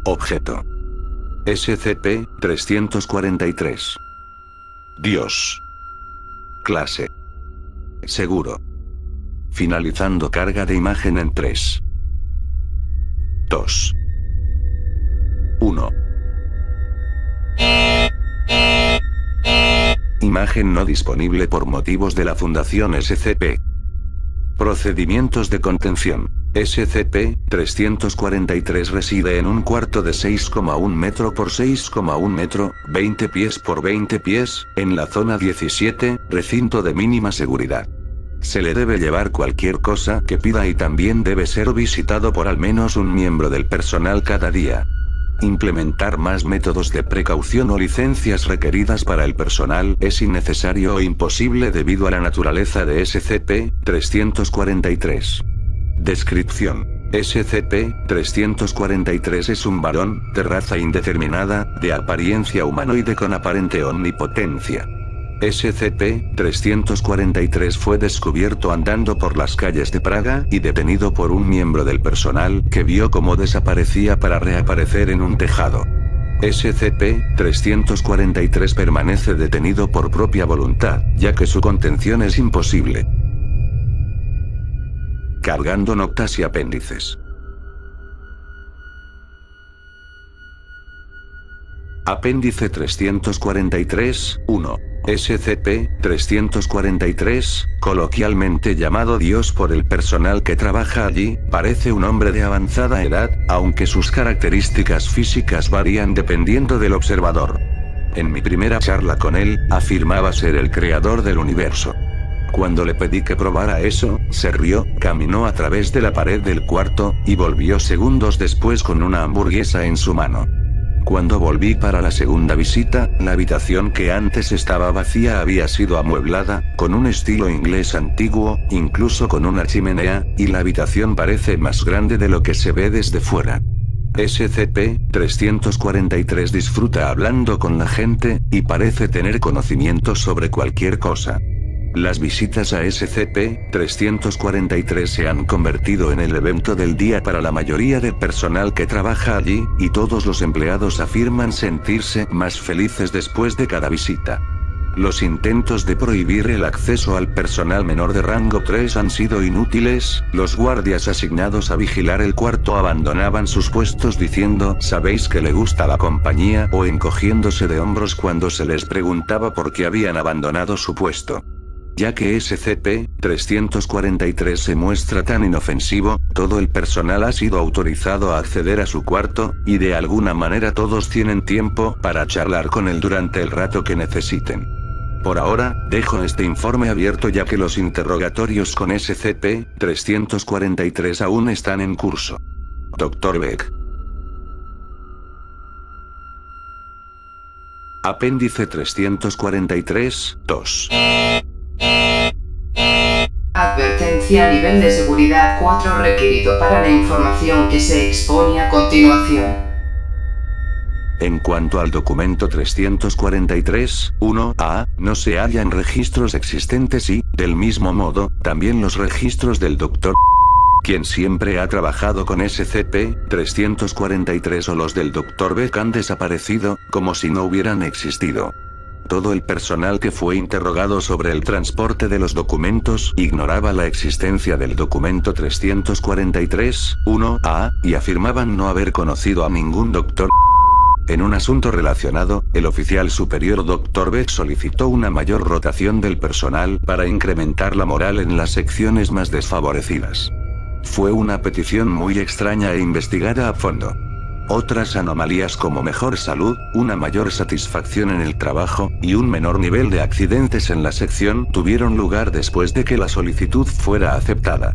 Objeto. SCP-343. Dios. Clase. Seguro. Finalizando carga de imagen en 3, 2, 1. Imagen no disponible por motivos de la Fundación SCP. Procedimientos de contención. SCP-343 reside en un cuarto de 6,1 metro por 6,1 metro, 20 pies por 20 pies, en la zona 17, recinto de mínima seguridad. Se le debe llevar cualquier cosa que pida y también debe ser visitado por al menos un miembro del personal cada día. Implementar más métodos de precaución o licencias requeridas para el personal es innecesario o imposible debido a la naturaleza de SCP-343. Descripción. SCP-343 es un varón, de raza indeterminada, de apariencia humanoide con aparente omnipotencia. SCP-343 fue descubierto andando por las calles de Praga y detenido por un miembro del personal que vio cómo desaparecía para reaparecer en un tejado. SCP-343 permanece detenido por propia voluntad, ya que su contención es imposible. Cargando notas y apéndices. Apéndice 343-1. SCP-343, coloquialmente llamado Dios por el personal que trabaja allí, parece un hombre de avanzada edad, aunque sus características físicas varían dependiendo del observador. En mi primera charla con él, afirmaba ser el creador del universo. Cuando le pedí que probara eso, se rió, caminó a través de la pared del cuarto, y volvió segundos después con una hamburguesa en su mano. Cuando volví para la segunda visita, la habitación que antes estaba vacía había sido amueblada, con un estilo inglés antiguo, incluso con una chimenea, y la habitación parece más grande de lo que se ve desde fuera. SCP-343 disfruta hablando con la gente, y parece tener conocimiento sobre cualquier cosa. Las visitas a SCP-343 se han convertido en el evento del día para la mayoría del personal que trabaja allí, y todos los empleados afirman sentirse más felices después de cada visita. Los intentos de prohibir el acceso al personal menor de rango 3 han sido inútiles, los guardias asignados a vigilar el cuarto abandonaban sus puestos diciendo «¿Sabéis que le gusta la compañía?» o encogiéndose de hombros cuando se les preguntaba por qué habían abandonado su puesto. Ya que SCP-343 se muestra tan inofensivo, todo el personal ha sido autorizado a acceder a su cuarto, y de alguna manera todos tienen tiempo para charlar con él durante el rato que necesiten. Por ahora, dejo este informe abierto ya que los interrogatorios con SCP-343 aún están en curso. Dr. Beck. Apéndice 343-2. Advertencia: nivel de seguridad 4 requerido para la información que se expone a continuación. En cuanto al documento 343-1A, no se hallan registros existentes y, del mismo modo, también los registros del Dr. quien siempre ha trabajado con SCP-343 o los del Dr. Beck han desaparecido, como si no hubieran existido. Todo el personal que fue interrogado sobre el transporte de los documentos ignoraba la existencia del documento 343-1A, y afirmaban no haber conocido a ningún doctor. En un asunto relacionado, el oficial superior Dr. Beck solicitó una mayor rotación del personal para incrementar la moral en las secciones más desfavorecidas. Fue una petición muy extraña e investigada a fondo. Otras anomalías como mejor salud, una mayor satisfacción en el trabajo, y un menor nivel de accidentes en la sección tuvieron lugar después de que la solicitud fuera aceptada.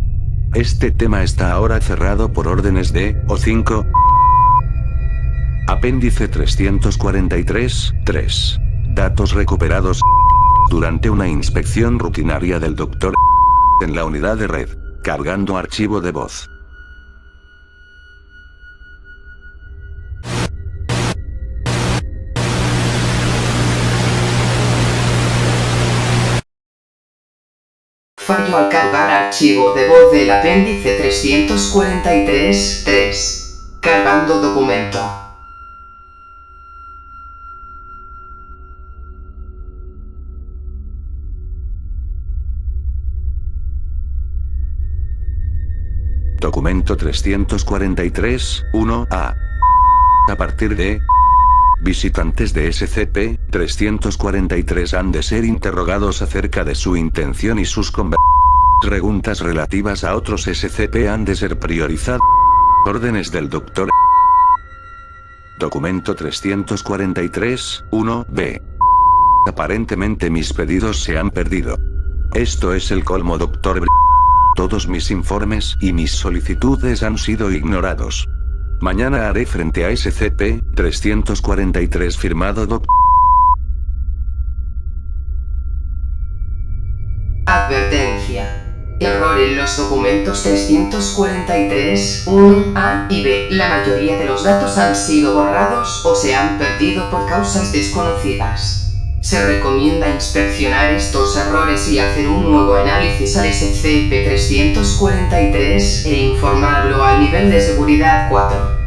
Este tema está ahora cerrado por órdenes de O5. Apéndice 343-3. Datos recuperados durante una inspección rutinaria del Dr. en la unidad de red. Cargando archivo de voz. Fallo al cargar archivo de voz del apéndice 343-3. Cargando documento. Documento 343, 1A. A partir de... Visitantes de SCP-343 han de ser interrogados acerca de su intención y sus preguntas relativas a otros SCP han de ser priorizadas. Órdenes del Dr. Documento 343, 1B. Aparentemente mis pedidos se han perdido. Esto es el colmo, Dr. Todos mis informes y mis solicitudes han sido ignorados. Mañana haré frente a SCP-343 firmado Dr. Advertencia. Error en los documentos 343, 1A y B. La mayoría de los datos han sido borrados o se han perdido por causas desconocidas. Se recomienda inspeccionar estos errores y hacer un nuevo análisis al SCP-343 e informarlo al nivel de seguridad 4.